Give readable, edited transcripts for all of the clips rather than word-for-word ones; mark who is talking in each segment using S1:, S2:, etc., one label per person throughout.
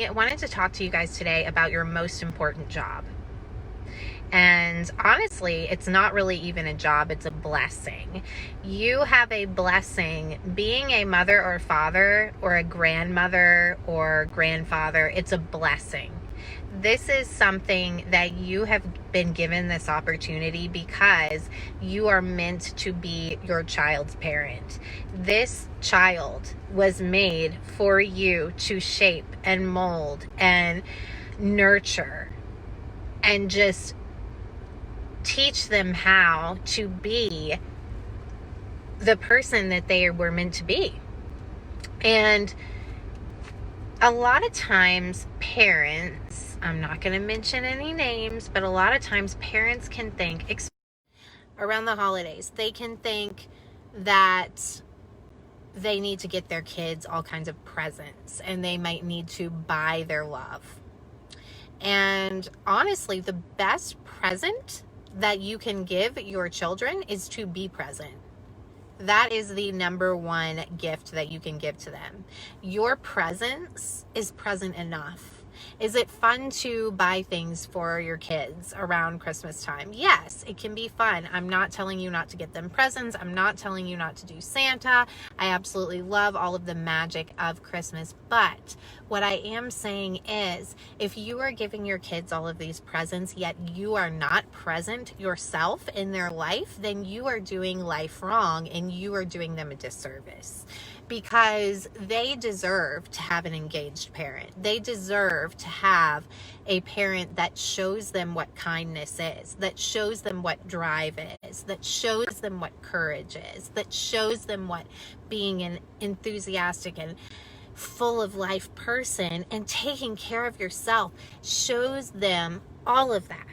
S1: I wanted to talk to you guys today about your most important job. And honestly, it's not really even a job, it's a blessing. You have a blessing. Being a mother or father or a grandmother or grandfather, it's a blessing. This is something that you have been given this opportunity because you are meant to be your child's parent. This child was made for you to shape and mold and nurture and just teach them how to be the person that they were meant to be. And a lot of times parents, I'm not going to mention any names, but a lot of times parents can think, around the holidays, they can think that they need to get their kids all kinds of presents and they might need to buy their love. And honestly, the best present that you can give your children is to be present. That is the number one gift that you can give to them. Your presence is present enough. Is it fun to buy things for your kids around Christmas time? Yes, it can be fun. I'm not telling you not to get them presents. I'm not telling you not to do Santa. I absolutely love all of the magic of Christmas. But what I am saying is, if you are giving your kids all of these presents, yet you are not present yourself in their life, then you are doing life wrong and you are doing them a disservice. Because they deserve to have an engaged parent. They deserve to have a parent that shows them what kindness is, that shows them what drive is, that shows them what courage is, that shows them what being an enthusiastic and full of life person and taking care of yourself shows them all of that.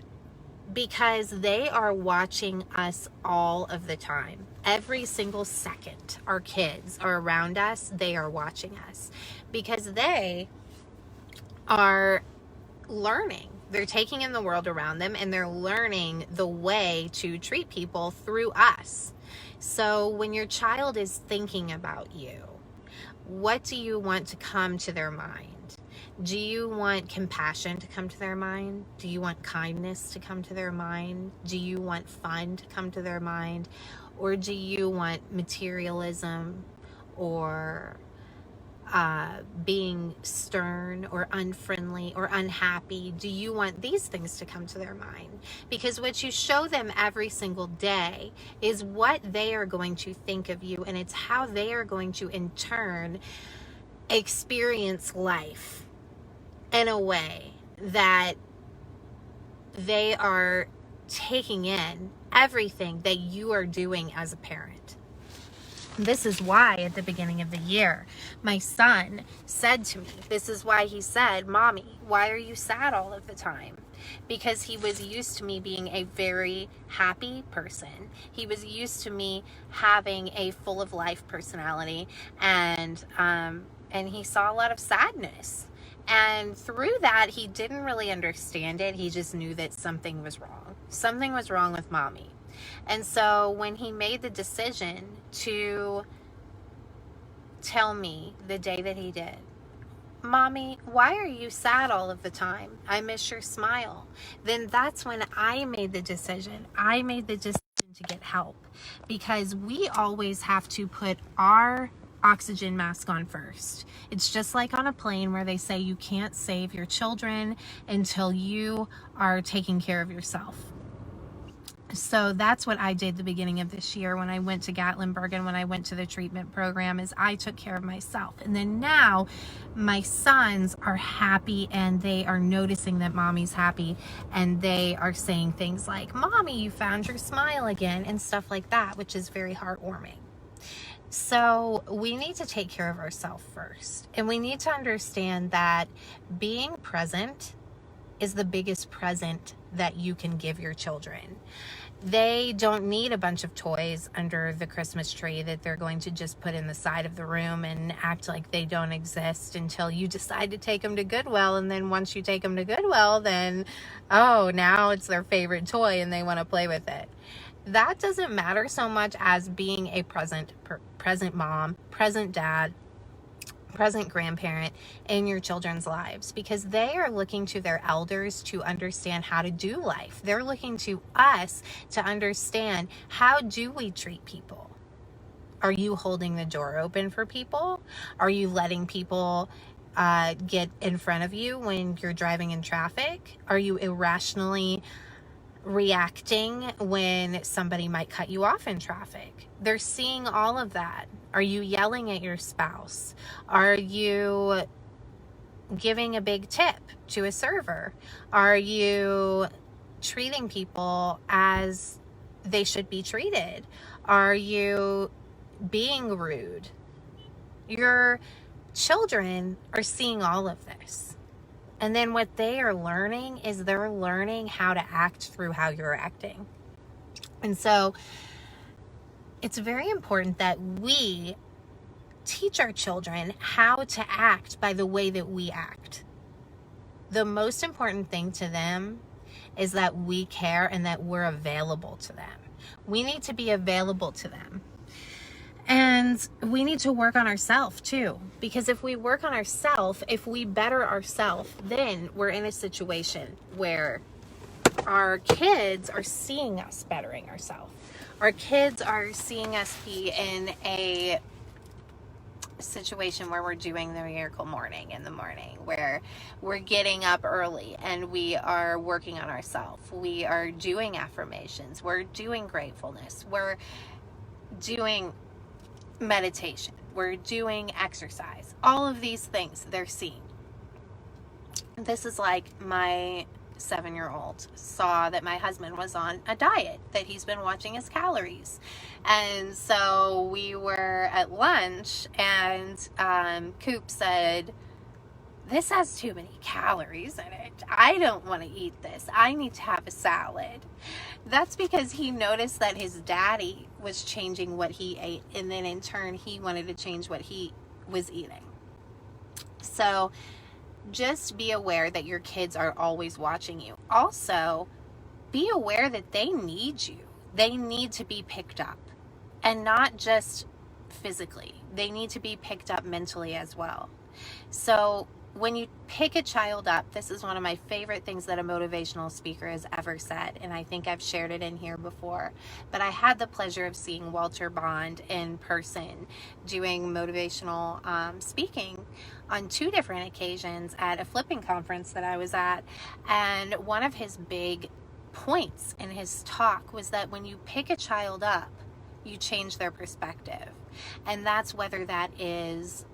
S1: Because they are watching us all of the time. Every single second our kids are around us, they are watching us. Because they are learning. They're taking in the world around them and they're learning the way to treat people through us. So when your child is thinking about you, what do you want to come to their mind? Do you want compassion to come to their mind? Do you want kindness to come to their mind? Do you want fun to come to their mind? Or do you want materialism or being stern or unfriendly or unhappy? Do you want these things to come to their mind? Because what you show them every single day is what they are going to think of you, and it's how they are going to in turn experience life in a way that they are taking in everything that you are doing as a parent. This is why at the beginning of the year, my son said to me, this is why he said, "Mommy, why are you sad all of the time?" Because he was used to me being a very happy person. He was used to me having a full of life personality, and he saw a lot of sadness. And through that, he didn't really understand it. He just knew that something was wrong. Something was wrong with Mommy. And so when he made the decision to tell me the day that he did, "Mommy, why are you sad all of the time? I miss your smile." Then that's when I made the decision. I made the decision to get help. Because we always have to put our oxygen mask on first. It's just like on a plane where they say you can't save your children until you are taking care of yourself. So that's what I did the beginning of this year when I went to Gatlinburg and when I went to the treatment program, is I took care of myself. And then now my sons are happy and they are noticing that Mommy's happy, and they are saying things like, "Mommy, you found your smile again," and stuff like that, which is very heartwarming. So we need to take care of ourselves first. And we need to understand that being present is the biggest present that you can give your children. They don't need a bunch of toys under the Christmas tree that they're going to just put in the side of the room and act like they don't exist until you decide to take them to Goodwill. And then once you take them to Goodwill, then, oh, now it's their favorite toy and they want to play with it. That doesn't matter so much as being a present mom, present dad, present grandparent in your children's lives, because they are looking to their elders to understand how to do life. They're looking to us to understand, how do we treat people? Are you holding the door open for people? Are you letting people get in front of you when you're driving in traffic? Are you irrationally reacting when somebody might cut you off in traffic? They're seeing all of that. Are you yelling at your spouse? Are you giving a big tip to a server? Are you treating people as they should be treated? Are you being rude? Your children are seeing all of this. And then what they are learning is they're learning how to act through how you're acting. And so it's very important that we teach our children how to act by the way that we act. The most important thing to them is that we care and that we're available to them. We need to be available to them. And we need to work on ourselves too, because if we work on ourselves, if we better ourselves, then we're in a situation where our kids are seeing us bettering ourselves. Our kids are seeing us be in a situation where we're doing the miracle morning in the morning, where we're getting up early and we are working on ourselves. We are doing affirmations. We're doing gratefulness. We're doing meditation. We're doing exercise. All of these things they're seeing. This is like my 7-year-old saw that my husband was on a diet, that he's been watching his calories. And so we were at lunch and Coop said, "This has too many calories in it. I don't want to eat this. I need to have a salad." That's because he noticed that his daddy was changing what he ate, and then in turn he wanted to change what he was eating. So just be aware that your kids are always watching you. Also, be aware that they need you. They need to be picked up, and not just physically. They need to be picked up mentally as well. So when you pick a child up, this is one of my favorite things that a motivational speaker has ever said, and I think I've shared it in here before, but I had the pleasure of seeing Walter Bond in person doing motivational speaking on 2 different occasions at a flipping conference that I was at. And one of his big points in his talk was that when you pick a child up, you change their perspective. And that's whether that is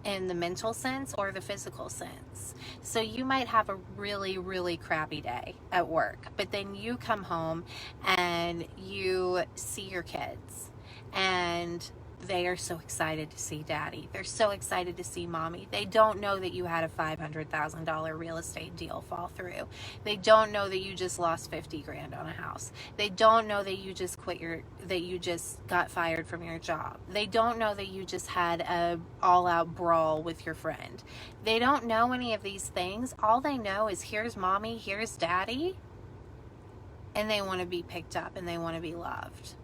S1: in the mental sense or the physical sense. So you might have a really, really crappy day at work, but then you come home and you see your kids and they are so excited to see daddy. They're so excited to see mommy. They don't know that you had a $500,000 real estate deal fall through. They don't know that you just lost 50 grand on a house. They don't know that you just that you just got fired from your job. They don't know that you just had a all-out brawl with your friend. They don't know any of these things. All they know is, here's mommy, here's daddy, and they want to be picked up and they want to be loved.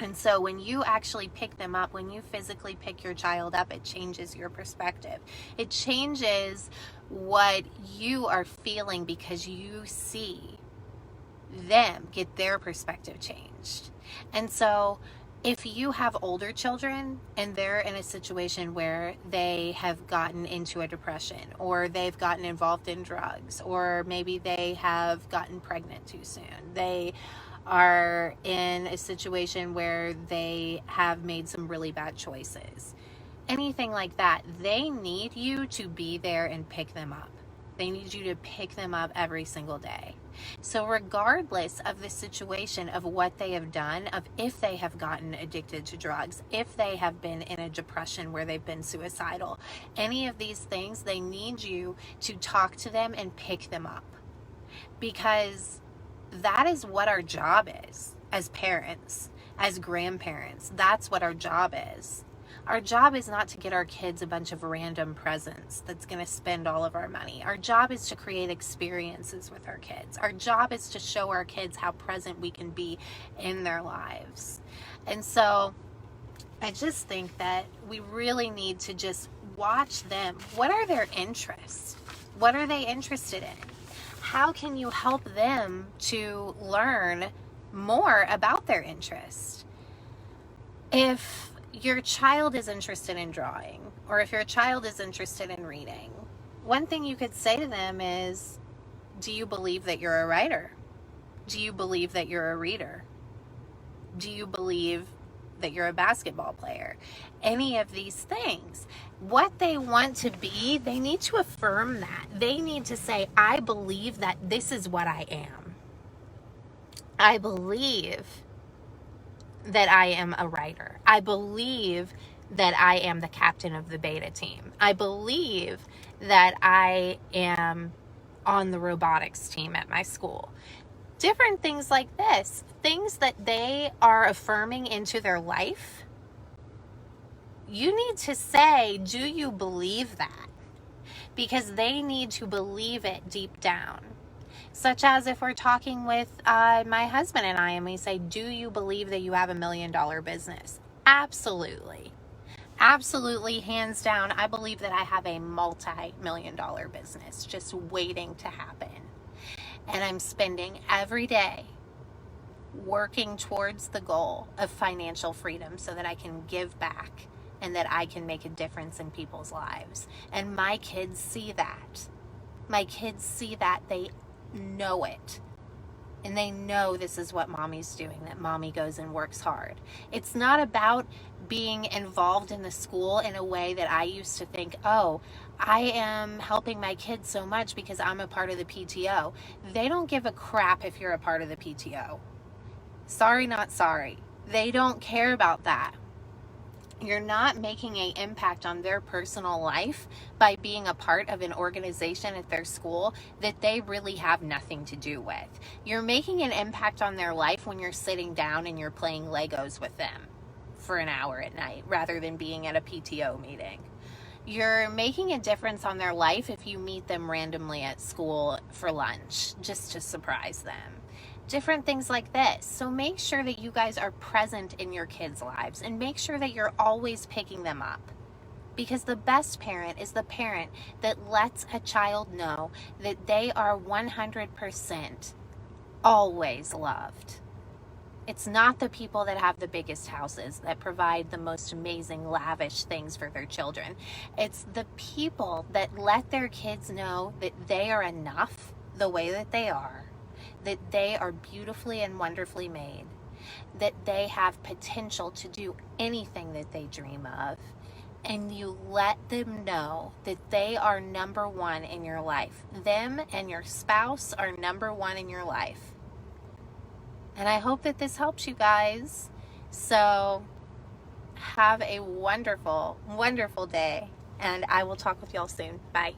S1: And so when you actually pick them up, when you physically pick your child up, it changes your perspective. It changes what you are feeling, because you see them get their perspective changed. And so if you have older children and they're in a situation where they have gotten into a depression, or they've gotten involved in drugs, or maybe they have gotten pregnant too soon, they are in a situation where they have made some really bad choices, anything like that, they need you to be there and pick them up. They need you to pick them up every single day. So regardless of the situation of what they have done, of if they have gotten addicted to drugs, if they have been in a depression where they've been suicidal, any of these things, they need you to talk to them and pick them up. Because that is what our job is as parents, as grandparents. That's what our job is. Our job is not to get our kids a bunch of random presents that's going to spend all of our money. Our job is to create experiences with our kids. Our job is to show our kids how present we can be in their lives. And so I just think that we really need to just watch them. What are their interests? What are they interested in? How can you help them to learn more about their interest? If your child is interested in drawing, or if your child is interested in reading, one thing you could say to them is, do you believe that you're a writer? Do you believe that you're a reader? Do you believe that you're a basketball player? Any of these things. What they want to be, they need to affirm that. They need to say, I believe that this is what I am. I believe that I am a writer. I believe that I am the captain of the beta team. I believe that I am on the robotics team at my school. Different things like this, things that they are affirming into their life. You need to say, do you believe that? Because they need to believe it deep down. Such as if we're talking with my husband and I, and we say, do you believe that you have $1 million business? Absolutely. Absolutely, hands down, I believe that I have a multi-million-dollar business just waiting to happen. And I'm spending every day working towards the goal of financial freedom so that I can give back and that I can make a difference in people's lives. And my kids see that. My kids see that. They know it. And they know this is what mommy's doing, that mommy goes and works hard. It's not about being involved in the school in a way that I used to think, oh, I am helping my kids so much because I'm a part of the PTO. They don't give a crap if you're a part of the PTO. Sorry, not sorry. They don't care about that. You're not making an impact on their personal life by being a part of an organization at their school that they really have nothing to do with. You're making an impact on their life when you're sitting down and you're playing Legos with them for an hour at night rather than being at a PTO meeting. You're making a difference on their life if you meet them randomly at school for lunch just to surprise them. Different things like this. So make sure that you guys are present in your kids' lives and make sure that you're always picking them up. Because the best parent is the parent that lets a child know that they are 100% always loved. It's not the people that have the biggest houses that provide the most amazing, lavish things for their children. It's the people that let their kids know that they are enough the way that they are, that they are beautifully and wonderfully made, that they have potential to do anything that they dream of, and you let them know that they are number one in your life. Them and your spouse are number one in your life. And I hope that this helps you guys. So have a wonderful, wonderful day, and I will talk with y'all soon. Bye.